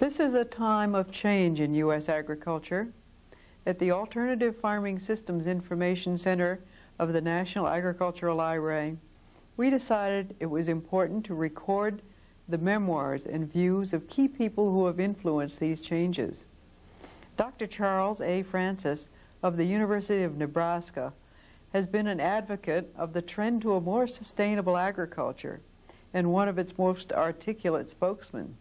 This is a time of change in U.S. agriculture. At the Alternative Farming Systems Information Center of the National Agricultural Library, we decided it was important to record the memoirs and views of key people who have influenced these changes. Dr. Charles A. Francis of the University of Nebraska has been an advocate of the trend to a more sustainable agriculture and one of its most articulate spokesmen.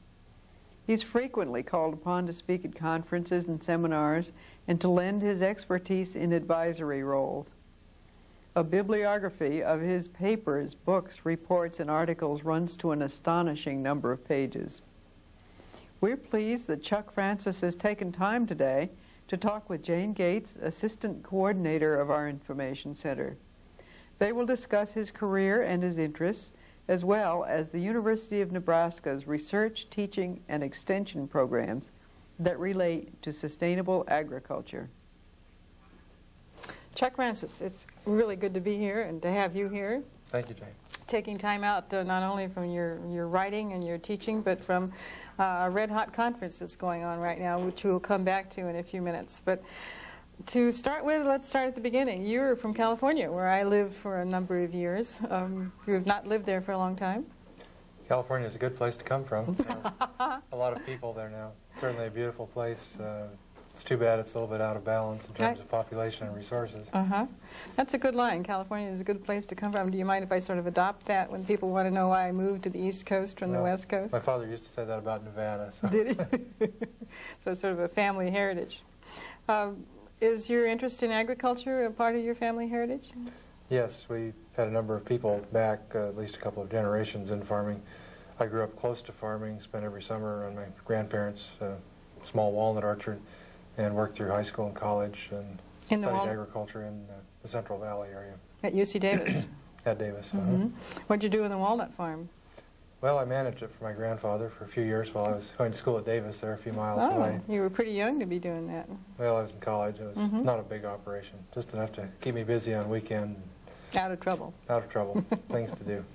He's frequently called upon to speak at conferences and seminars and to lend his expertise in advisory roles. A bibliography of his papers, books, reports, and articles runs to an astonishing number of pages. We're pleased that Chuck Francis has taken time today to talk with Jayne Gates, Assistant Coordinator of our Information Center. They will discuss his career and his interests, as well as the University of Nebraska's research, teaching, and extension programs that relate to sustainable agriculture. Chuck Francis, it's really good to be here and to have you here. Thank you, Jayne. Taking time out not only from your writing and your teaching, but from a red-hot conference that's going on right now, which we'll come back to in a few minutes. But to start with, let's start at the beginning. You're from California, where I lived for a number of years. You have not lived there for a long time? California is a good place to come from. A lot of people there now. Certainly a beautiful place. It's too bad it's a little bit out of balance in terms of population and resources. That's a good line. California is a good place to come from. Do you mind if I sort of adopt that when people want to know why I moved to the East Coast from the West Coast? My father used to say that about Nevada. So. Did he? So it's sort of a family heritage. Is your interest in agriculture a part of your family heritage? Yes, we had a number of people back, at least a couple of generations in farming. I grew up close to farming, spent every summer on my grandparents' small walnut orchard, and worked through high school and college and studied agriculture in the Central Valley area. At UC Davis? At Davis. What'd you do in the walnut farm? Well, I managed it for my grandfather for a few years while I was going to school at Davis there a few miles away. You were pretty young to be doing that. Well, I was in college. It was not a big operation, just enough to keep me busy on weekend. Out of trouble. Out of trouble. Things to do.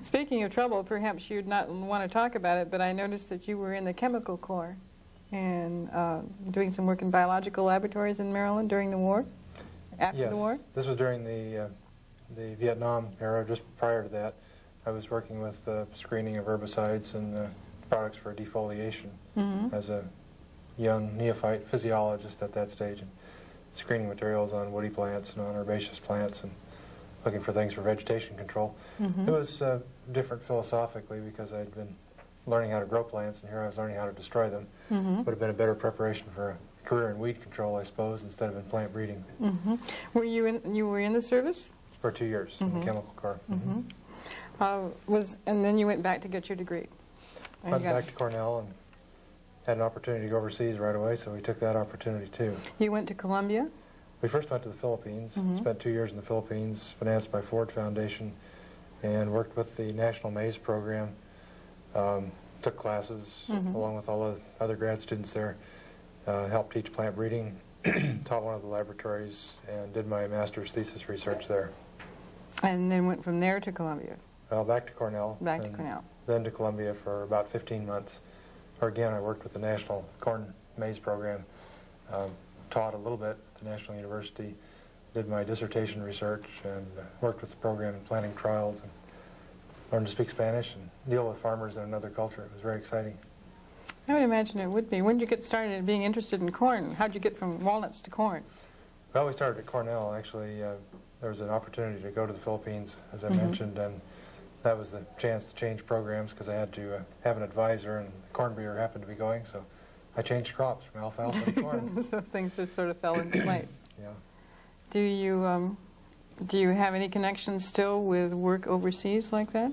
Speaking of trouble, perhaps you'd not want to talk about it, but I noticed that you were in the Chemical Corps and doing some work in biological laboratories in Maryland during the war, after the war? Yes, this was during the Vietnam era. Just prior to that, I was working with screening of herbicides and products for defoliation as a young neophyte physiologist at that stage, and screening materials on woody plants and on herbaceous plants and looking for things for vegetation control. It was different philosophically because I'd been learning how to grow plants, and here I was learning how to destroy them. Would have been a better preparation for a career in weed control, I suppose, instead of in plant breeding. Were you were in the service? For 2 years in the Chemical Corps. And then you went back to get your degree. Went back to Cornell and had an opportunity to go overseas right away, so we took that opportunity too. You went to Columbia? We first went to the Philippines, spent 2 years in the Philippines, financed by Ford Foundation, and worked with the National Maize Program. Took classes along with all the other grad students there, helped teach plant breeding, taught one of the laboratories, and did my master's thesis research there. And then went from there to Columbia? Well, back to Cornell. Back to Cornell. Then to Columbia for about 15 months. Or again, I worked with the National Corn Maize Program, taught a little bit at the National University, did my dissertation research, and worked with the program in planting trials, and learned to speak Spanish and deal with farmers in another culture. It was very exciting. I would imagine it would be. When did you get started in being interested in corn? How did you get from walnuts to corn? Well, we started at Cornell. Actually, there was an opportunity to go to the Philippines, as I mentioned, and that was the chance to change programs because I had to have an advisor, and the corn breeder happened to be going, so I changed crops from alfalfa to corn. So things just sort of fell into place. Yeah. Do you have any connections still with work overseas like that?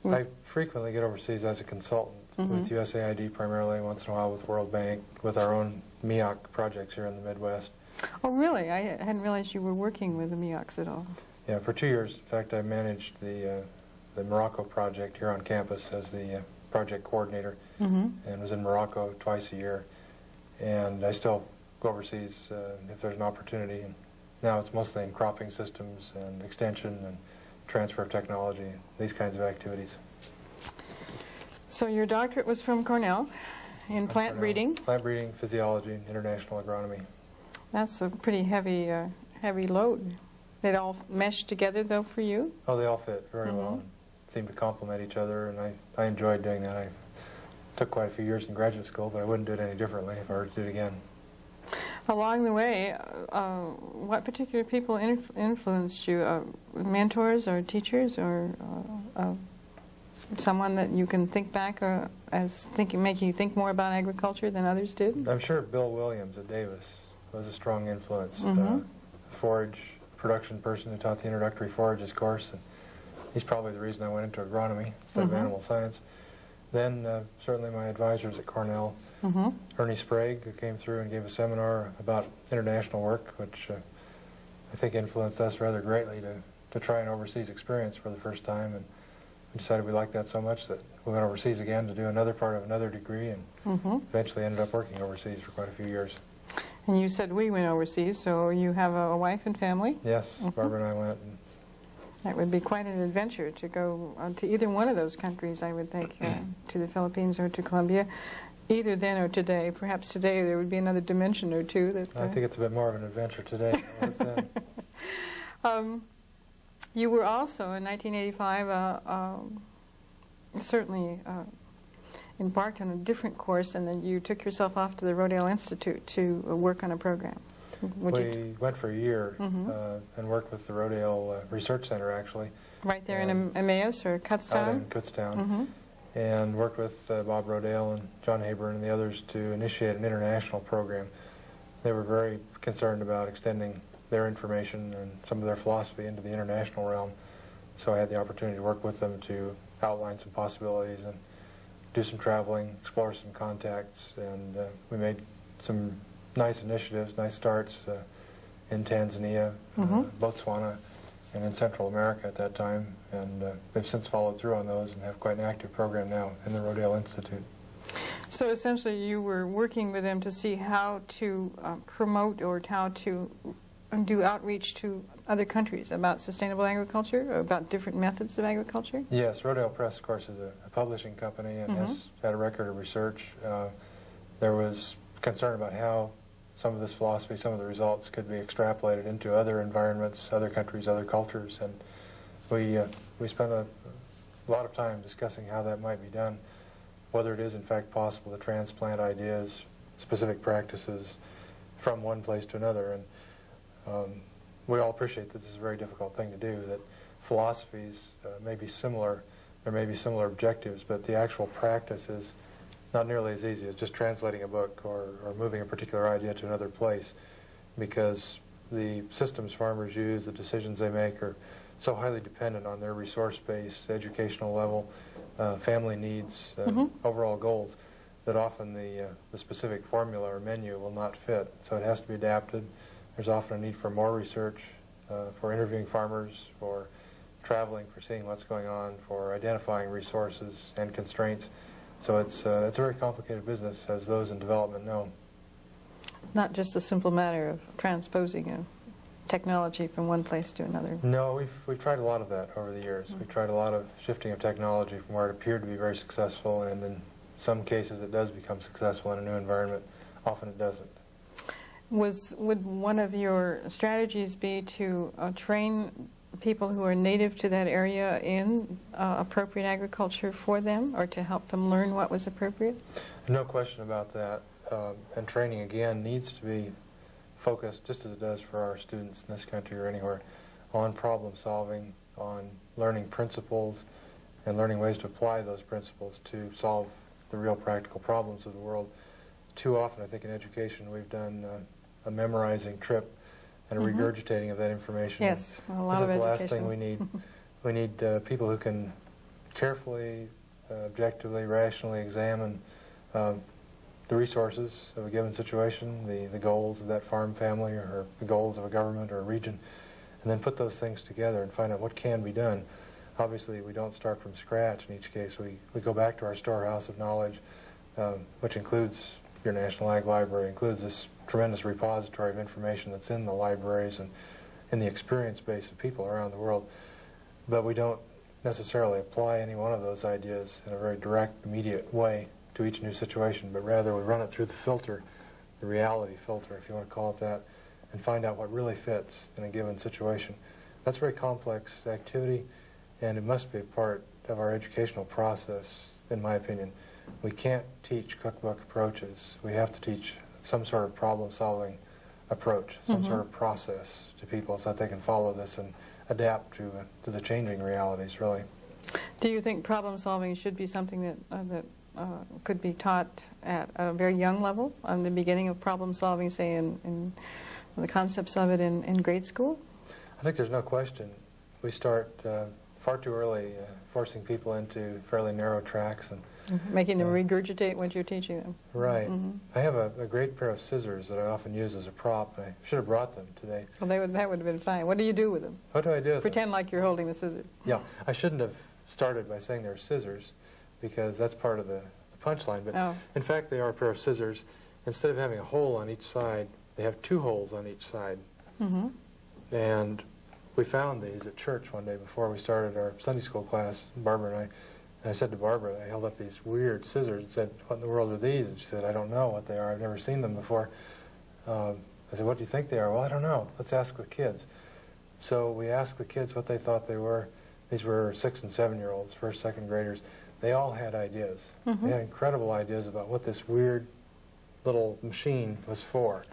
I frequently get overseas as a consultant with USAID primarily, once in a while with World Bank, with our own MEOC projects here in the Midwest. Oh, really? I hadn't realized you were working with the MEOCs at all. Yeah, for 2 years. In fact, I managed the Morocco project here on campus as the project coordinator, and was in Morocco twice a year. And I still go overseas if there's an opportunity. And now it's mostly in cropping systems and extension and transfer of technology, these kinds of activities. So your doctorate was from Cornell, in plant breeding. Plant breeding, physiology, and international agronomy. That's a pretty heavy, heavy load. They all mesh together, though, for you? Oh, they all fit very well and seem to complement each other, and I enjoyed doing that. I took quite a few years in graduate school, but I wouldn't do it any differently if I were to do it again. Along the way, what particular people influenced you? Mentors or teachers or someone that you can think back as making you think more about agriculture than others did? I'm sure Bill Williams at Davis was a strong influence. Forage production person who taught the introductory forages course, and he's probably the reason I went into agronomy instead of animal science. Then certainly my advisors at Cornell, Ernie Sprague, who came through and gave a seminar about international work, which I think influenced us rather greatly to try an overseas experience for the first time, and we decided we liked that so much that we went overseas again to do another part of another degree, and eventually ended up working overseas for quite a few years. And you said we went overseas, so you have a wife and family? Yes, Barbara and I went. And that would be quite an adventure to go to either one of those countries, I would think, to the Philippines or to Colombia, either then or today. Perhaps today there would be another dimension or two. That I think it's a bit more of an adventure today than it was then. You were also, in 1985, certainly embarked on a different course, and then you took yourself off to the Rodale Institute to work on a program. We went for a year and worked with the Rodale Research Center, actually. Right there in Emmaus or Kutztown? Out in Kutztown. And worked with Bob Rodale and John Haber and the others to initiate an international program. They were very concerned about extending their information and some of their philosophy into the international realm. So I had the opportunity to work with them to outline some possibilities and do some traveling, explore some contacts, and we made some nice initiatives, nice starts in Tanzania, Botswana, and in Central America at that time, and they've since followed through on those and have quite an active program now in the Rodale Institute. So essentially you were working with them to see how to promote or how to do outreach to other countries about sustainable agriculture, or about different methods of agriculture? Yes, Rodale Press, of course, is a publishing company and has had a record of research. There was concern about how some of this philosophy, some of the results could be extrapolated into other environments, other countries, other cultures, and we spent a lot of time discussing how that might be done, whether it is in fact possible to transplant ideas, specific practices from one place to another. And we all appreciate that this is a very difficult thing to do, that philosophies may be similar, there may be similar objectives, but the actual practice is not nearly as easy as just translating a book or moving a particular idea to another place, because the systems farmers use, the decisions they make are so highly dependent on their resource base, educational level, family needs, overall goals, that often the specific formula or menu will not fit. So it has to be adapted. There's often a need for more research, for interviewing farmers, for traveling, for seeing what's going on, for identifying resources and constraints. So it's a very complicated business, as those in development know. Not just a simple matter of transposing a technology from one place to another. No, we've tried a lot of that over the years. We've tried a lot of shifting of technology from where it appeared to be very successful, and in some cases it does become successful in a new environment. Often it doesn't. Would one of your strategies be to train people who are native to that area in appropriate agriculture for them, or to help them learn what was appropriate? No question about that. And training, again, needs to be focused, just as it does for our students in this country or anywhere, on problem solving, on learning principles, and learning ways to apply those principles to solve the real practical problems of the world. Too often, I think, in education, we've done a memorizing trip and a regurgitating of that information. Yes, a lot this is of the last education. thing we need. We need people who can carefully, objectively, rationally examine the resources of a given situation, the goals of that farm family, or the goals of a government or a region, and then put those things together and find out what can be done. Obviously, we don't start from scratch in each case. We go back to our storehouse of knowledge, which includes your National Ag Library, includes this tremendous repository of information that's in the libraries and in the experience base of people around the world. But we don't necessarily apply any one of those ideas in a very direct, immediate way to each new situation, but rather we run it through the filter, the reality filter, if you want to call it that, and find out what really fits in a given situation. That's a very complex activity, and it must be a part of our educational process, in my opinion. We can't teach cookbook approaches. We have to teach some sort of problem-solving approach, some sort of process to people so that they can follow this and adapt to the changing realities, really. Do you think problem solving should be something that could be taught at a very young level, on the beginning of problem solving, say in the concepts of it in grade school? I think there's no question. We start far too early forcing people into fairly narrow tracks and making them regurgitate what you're teaching them. Right. I have a great pair of scissors that I often use as a prop. I should have brought them today. Well, that would have been fine. What do you do with them? What do I do with Pretend them? like you're holding the scissors. Yeah, I shouldn't have started by saying they're scissors, because that's part of the punchline. But in fact, they are a pair of scissors. Instead of having a hole on each side, they have two holes on each side. And we found these at church one day before we started our Sunday school class, Barbara and I. And I said to Barbara, I held up these weird scissors and said, "What in the world are these?" And she said, "I don't know what they are. I've never seen them before." I said, "What do you think they are?" "Well, I don't know. Let's ask the kids." So we asked the kids what they thought they were. These were 6- and 7-year-olds, first, second graders. They all had ideas. They had incredible ideas about what this weird little machine was for.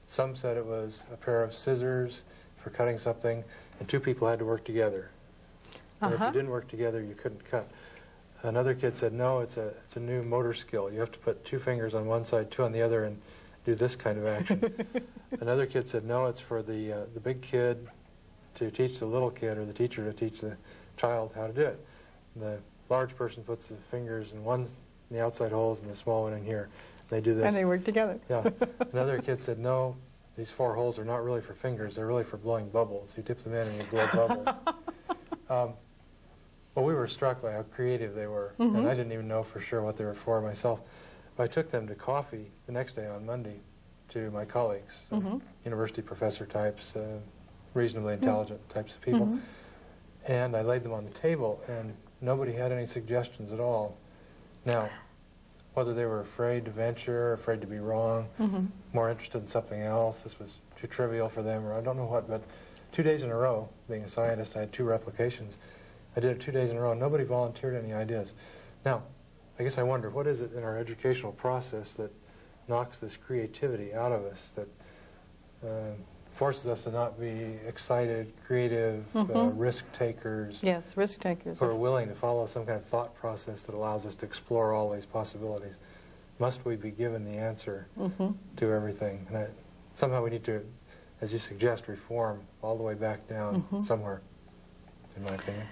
Some said it was a pair of scissors for cutting something, and two people had to work together. And if you didn't work together, you couldn't cut. Another kid said, no, it's a new motor skill. You have to put 2 fingers on one side, 2 on the other, and do this kind of action. Another kid said, no, it's for the big kid to teach the little kid, or the teacher to teach the child how to do it. The large person puts the fingers in the outside holes and the small one in here. They do this. And they work together. Yeah. Another kid said, no, these 4 holes are not really for fingers. They're really for blowing bubbles. You dip them in and you blow bubbles. Well, we were struck by how creative they were, and I didn't even know for sure what they were for myself. But I took them to coffee the next day on Monday to my colleagues, university professor types, reasonably intelligent types of people, and I laid them on the table, and nobody had any suggestions at all. Now, whether they were afraid to venture, afraid to be wrong, more interested in something else, this was too trivial for them, or I don't know what, but 2 days in a row, being a scientist, I had 2 replications. I did it 2 days in a row. Nobody volunteered any ideas. Now, I guess I wonder, what is it in our educational process that knocks this creativity out of us, that forces us to not be excited, creative, risk takers? Yes, risk takers. Who are willing to follow some kind of thought process that allows us to explore all these possibilities. Must we be given the answer to everything? And somehow we need to, as you suggest, reform all the way back down somewhere, in my opinion.